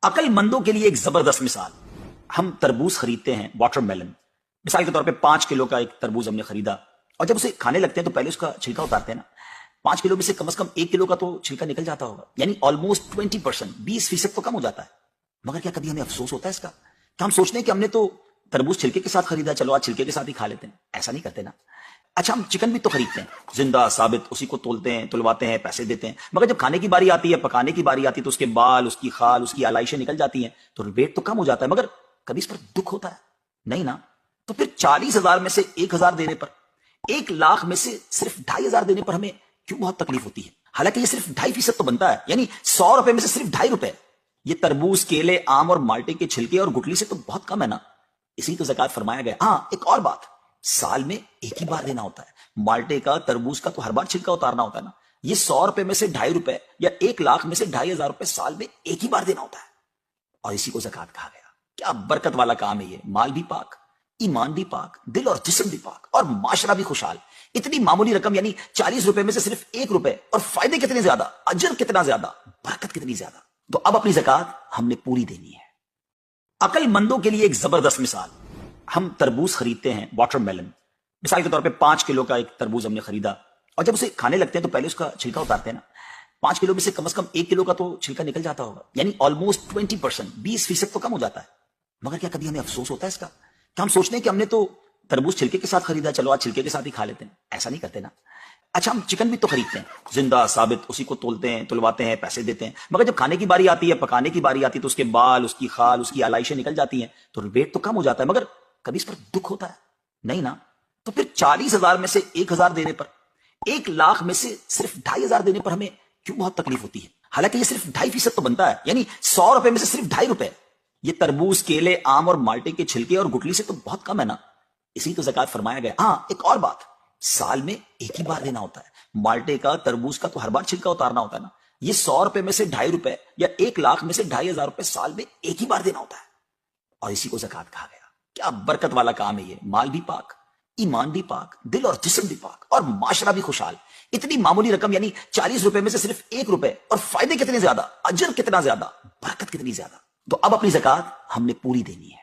عقل مندوں کے لیے ایک زبردست مثال. ہم تربوز خریدتے ہیں، واٹر میلن. مثال کے طور پہ 5 کلو کا ایک تربوز ہم نے خریدا، اور جب اسے کھانے لگتے ہیں تو پہلے اس کا چھلکا اتارتے ہیں نا. 5 کلو میں سے کم از کم 1 کلو کا تو چھلکا نکل جاتا ہوگا، یعنی آلموسٹ 20%، 20% تو کم ہو جاتا ہے. مگر کیا کبھی ہمیں افسوس ہوتا ہے اس کا کہ ہم سوچتے ہیں کہ ہم نے تو تربوز چھلکے کے ساتھ خریدا، چلو آج چھلکے کے ساتھ ہی کھا لیتے ہیں. ایسا نہیں کرتے نا. اچھا، ہم چکن بھی تو خریدتے ہیں، زندہ ثابت، اسی کو تولتے ہیں، تلواتے ہیں، پیسے دیتے ہیں. مگر جب کھانے کی باری آتی ہے، پکانے کی باری آتی ہے، تو اس کے بال، اس کی خال، اس کی علائشیں نکل جاتی ہیں، تو ویٹ تو کم ہو جاتا ہے. مگر کبھی اس پر دکھ ہوتا ہے نہیں نا. تو پھر 40,000 میں سے 1,000 دینے پر، 1,00,000 میں سے صرف 2,500 دینے پر ہمیں کیوں بہت تکلیف ہوتی ہے؟ حالانکہ یہ صرف 2.5% تو بنتا ہے، یعنی 100 روپے میں سے صرف 2.5 روپے. یہ تربوز، کیلے، آم اور مالٹے کے چھلکے اور گٹلی سے تو بہت کم ہے نا. اسی تو زکات فرمایا گیا. ہاں، ایک اور بات، سال میں ایک ہی بار دینا ہوتا ہے. مالٹے کا، تربوز کا تو ہر بار چھلکا اتارنا ہوتا ہے نا. یہ 100 روپے میں سے 2.5 روپے یا 1,00,000 میں سے 2,500 روپے سال میں ایک ہی بار دینا ہوتا ہے، اور اسی کو زکات کہا گیا. کیا برکت والا کام ہے یہ. مال بھی پاک، ایمان بھی پاک، دل اور جسم بھی پاک، اور معاشرہ بھی خوشحال. اتنی معمولی رقم، یعنی 40 روپے میں سے صرف 1 روپے، اور فائدے کتنے زیادہ، اجر کتنا زیادہ، برکت کتنی زیادہ. تو اب اپنی زکات ہم نے پوری دینی ہے. عقل مندوں کے لیے ایک زبردست مثال. ہم تربوز خریدتے ہیں، واٹر میلن. مثال کے طور پہ 5 کلو کا ایک تربوز ہم نے خریدا، اور جب اسے کھانے لگتے ہیں تو پہلے اس کا چھلکا اتارتے ہیں نا. 5 کلو میں سے کم از کم 1 کلو کا تو چھلکا نکل جاتا ہوگا، یعنی آلموسٹ 20%، 20% تو کم ہو جاتا ہے. مگر کیا کبھی ہمیں افسوس ہوتا ہے اس کا کہ ہم سوچتے ہیں کہ ہم نے تو تربوز چھلکے کے ساتھ خریدا، چلو آج چھلکے کے ساتھ ہی کھا لیتے ہیں. ایسا نہیں کرتے نا. اچھا، ہم چکن بھی تو خریدتے ہیں، زندہ ثابت، اسی کو تولتے ہیں، تلواتے ہیں، پیسے دیتے ہیں. مگر جب کھانے کی باری آتی ہے، پکانے کی باری آتی ہے، تو اس کے بال، اس کی خال، اس کی علائشیں نکل جاتی ہیں، تو ویٹ تو کم ہو جاتا ہے. مگر کبھی اس پر دکھ ہوتا ہے نہیں نا. تو پھر 40,000 میں سے 1,000 دینے پر، 1,00,000 میں سے صرف 2,500 دینے پر ہمیں کیوں بہت تکلیف ہوتی ہے؟ حالانکہ یہ صرف 2.5% تو بنتا ہے، یعنی 100 روپے میں سے صرف 2.5 روپے. یہ تربوز، کیلے، آم اور مالٹے کے چھلکے اور گٹلی سے تو بہت کم ہے نا. اسی تو زکات فرمایا گیا. ہاں، ایک اور بات، سال میں ایک ہی بار دینا ہوتا ہے. مالٹے کا، تربوز کا تو ہر بار چھلکا اتارنا ہوتا ہے نا. یہ 100 روپے میں سے 2.5 روپے یا 1,00,000 میں سے 2,500 روپے سال میں ایک ہی بار دینا ہوتا ہے، اور اسی کو زکات کہا گیا. کیا برکت والا کام ہے یہ. مال بھی پاک، ایمان بھی پاک، دل اور جسم بھی پاک، اور معاشرہ بھی خوشحال. اتنی معمولی رقم، یعنی 40 روپے میں سے صرف 1 روپے، اور فائدے کتنے زیادہ، اجر کتنا زیادہ، برکت کتنی زیادہ. تو اب اپنی زکات ہم نے پوری دینی ہے.